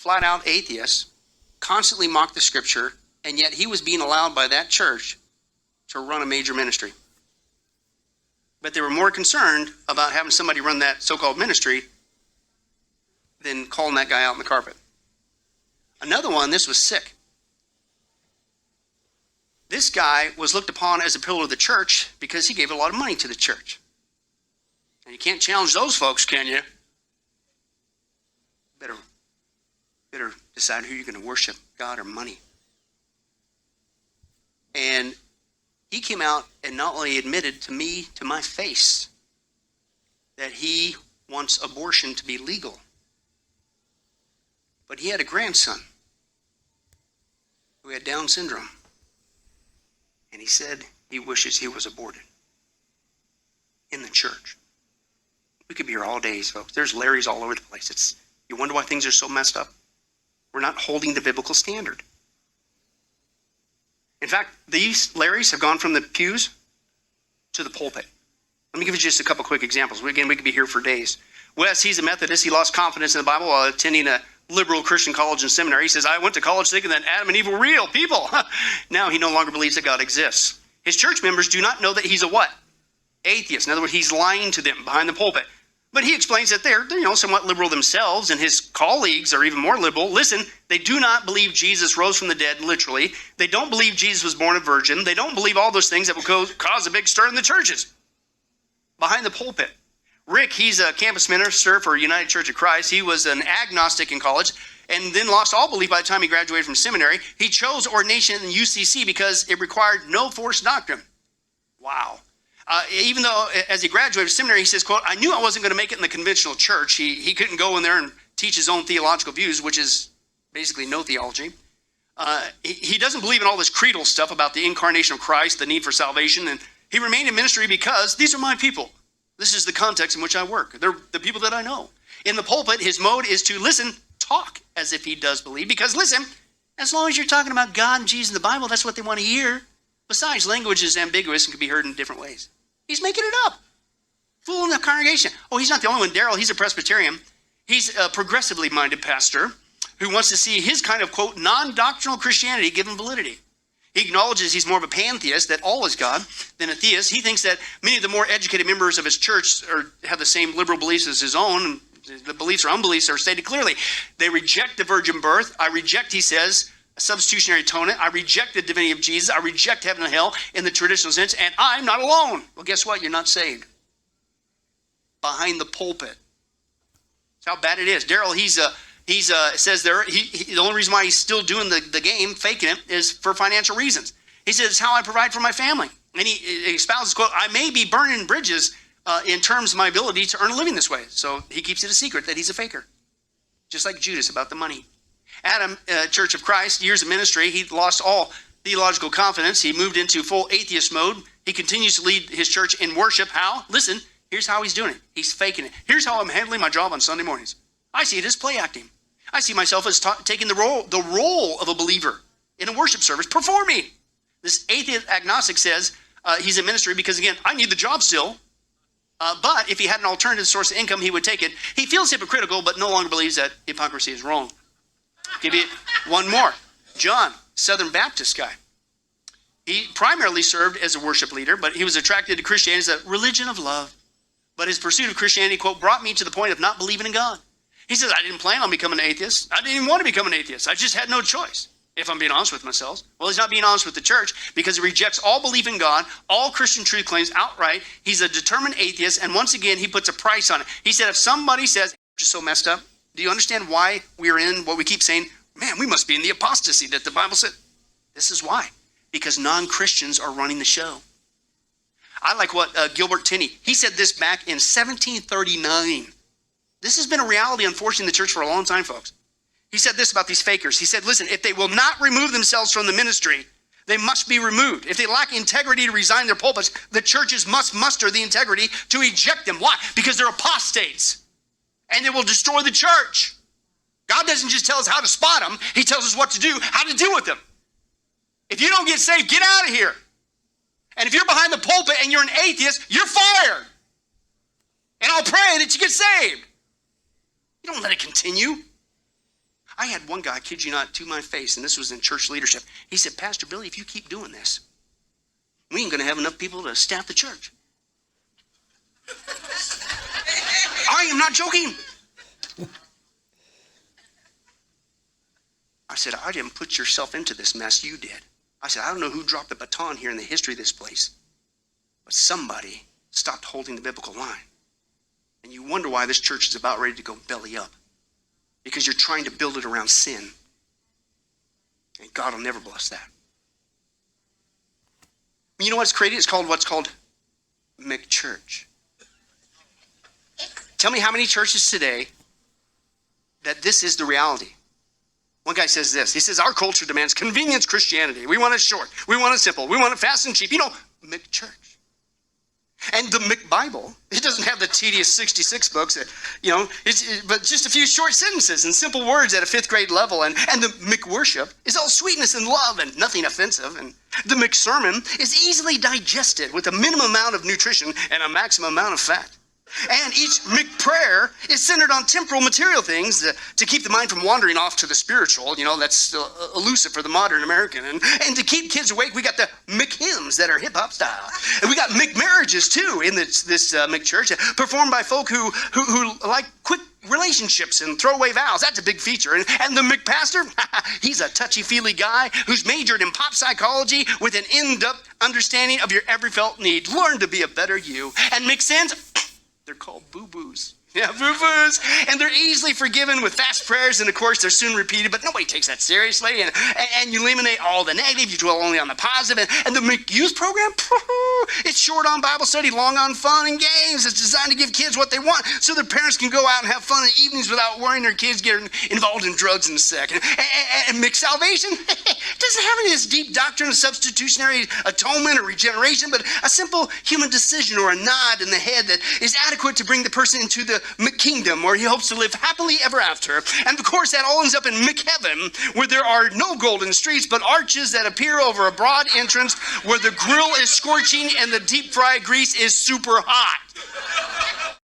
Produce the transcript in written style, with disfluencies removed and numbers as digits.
flat-out atheist, constantly mocked the scripture, and yet he was being allowed by that church to run a major ministry. But they were more concerned about having somebody run that so-called ministry than calling that guy out on the carpet. Another one, this was sick. This guy was looked upon as a pillar of the church because he gave a lot of money to the church. And you can't challenge those folks, can you? Better decide who you're going to worship, God or money. And he came out and not only admitted to me, to my face, that he wants abortion to be legal. But he had a grandson who had Down syndrome. And he said he wishes he was aborted in the church. We could be here all day, folks. There's Larrys all over the place. You wonder why things are so messed up? We're not holding the biblical standard. In fact, these Larrys have gone from the pews to the pulpit. Let me give you just a couple quick examples. Again, we could be here for days. Wes, he's a Methodist. He lost confidence in the Bible while attending a liberal Christian college and seminary. He says, I went to college thinking that Adam and Eve were real people. Now he no longer believes that God exists. His church members do not know that he's a what? Atheist. In other words, he's lying to them behind the pulpit. But he explains that they're somewhat liberal themselves, and his colleagues are even more liberal. Listen, they do not believe Jesus rose from the dead, literally. They don't believe Jesus was born a virgin. They don't believe all those things that will cause a big stir in the churches. Behind the pulpit. Rick, he's a campus minister for United Church of Christ. He was an agnostic in college and then lost all belief by the time he graduated from seminary. He chose ordination in UCC because it required no forced doctrine. Wow. Even though as he graduated from seminary, he says, quote, I knew I wasn't going to make it in the conventional church. He couldn't go in there and teach his own theological views, which is basically no theology. He doesn't believe in all this creedal stuff about the incarnation of Christ, the need for salvation. And he remained in ministry because these are my people. This is the context in which I work. They're the people that I know. In the pulpit, his mode is to listen, talk as if he does believe. Because listen, as long as you're talking about God and Jesus in the Bible, that's what they want to hear. Besides, language is ambiguous and can be heard in different ways. He's making it up. Fooling the congregation. Oh, he's not the only one. Daryl, he's a Presbyterian. He's a progressively minded pastor who wants to see his kind of, quote, non-doctrinal Christianity given validity. He acknowledges he's more of a pantheist, that all is God, than a theist. He thinks that many of the more educated members of his church have the same liberal beliefs as his own. The beliefs or unbeliefs are stated clearly. They reject the virgin birth. I reject, he says, a substitutionary atonement. I reject the divinity of Jesus. I reject heaven and hell in the traditional sense, and I'm not alone. Well, guess what? You're not saved. Behind the pulpit. That's how bad it is. Daryl, He says there, the only reason why he's still doing the game, faking it, is for financial reasons. He says, it's how I provide for my family. And he espouses, quote, I may be burning bridges in terms of my ability to earn a living this way. So he keeps it a secret that he's a faker. Just like Judas about the money. Adam, Church of Christ, years of ministry, he lost all theological confidence. He moved into full atheist mode. He continues to lead his church in worship. How? Listen, here's how he's doing it. He's faking it. Here's how I'm handling my job on Sunday mornings. I see it as play acting. I see myself as taking the role of a believer in a worship service, performing. This atheist agnostic says he's in ministry because, again, I need the job still. But if he had an alternative source of income, he would take it. He feels hypocritical, but no longer believes that hypocrisy is wrong. Give you one more. John, Southern Baptist guy. He primarily served as a worship leader, but he was attracted to Christianity as a religion of love. But his pursuit of Christianity, quote, brought me to the point of not believing in God. He says, I didn't plan on becoming an atheist. I didn't even want to become an atheist. I just had no choice, if I'm being honest with myself. Well, he's not being honest with the church because he rejects all belief in God, all Christian truth claims outright. He's a determined atheist, and once again, he puts a price on it. He said, if somebody says, you're so messed up, do you understand why we're in what we keep saying? Man, we must be in the apostasy that the Bible said. This is why. Because non-Christians are running the show. I like what Gilbert Tenney, he said this back in 1739. This has been a reality, unfortunately, in the church for a long time, folks. He said this about these fakers. He said, listen, if they will not remove themselves from the ministry, they must be removed. If they lack integrity to resign their pulpits, the churches must muster the integrity to eject them. Why? Because they're apostates. And they will destroy the church. God doesn't just tell us how to spot them. He tells us what to do, how to deal with them. If you don't get saved, get out of here. And if you're behind the pulpit and you're an atheist, you're fired. And I'll pray that you get saved. You don't let it continue. I I had one guy, I kid you not, to my face, and this was in church leadership. He said, Pastor Billy, if you keep doing this, we ain't going to have enough people to staff the church. I am not joking. I said, I didn't put yourself into this mess, you did. I said, I don't know who dropped the baton here in the history of this place, but somebody stopped holding the biblical line. And you wonder why this church is about ready to go belly up. Because you're trying to build it around sin. And God will never bless that. You know what's created? It's called what's called McChurch. Tell me how many churches today that this is the reality. One guy says this. He says, our culture demands convenience Christianity. We want it short. We want it simple. We want it fast and cheap. You know, McChurch. And the McBible, it doesn't have the tedious 66 books, but just a few short sentences and simple words at a 5th grade level. And the McWorship is all sweetness and love and nothing offensive. And the McSermon is easily digested with a minimum amount of nutrition and a maximum amount of fat. And each McPrayer is centered on temporal material things to keep the mind from wandering off to the spiritual. That's elusive for the modern American. And to keep kids awake, we got the McHymns that are hip-hop style. And we got McMarriages, too, in this McChurch, performed by folk who like quick relationships and throwaway vows. That's a big feature. And the McPastor, he's a touchy-feely guy who's majored in pop psychology with an in-depth understanding of your every felt need. Learn to be a better you. And McSins, they're called boo-boos. Yeah, boo-boos. And they're easily forgiven with fast prayers, and of course they're soon repeated, but nobody takes that seriously. And you eliminate all the negative, you dwell only on the positive. And the McYouth program, it's short on Bible study, long on fun and games. It's designed to give kids what they want so their parents can go out and have fun in the evenings without worrying their kids getting involved in drugs and sex. And McSalvation doesn't have any of this deep doctrine of substitutionary atonement or regeneration, but a simple human decision or a nod in the head that is adequate to bring the person into the McKingdom, where he hopes to live happily ever after. And of course, that all ends up in McHeaven, where there are no golden streets, but arches that appear over a broad entrance where the grill is scorching and the deep fried grease is super hot.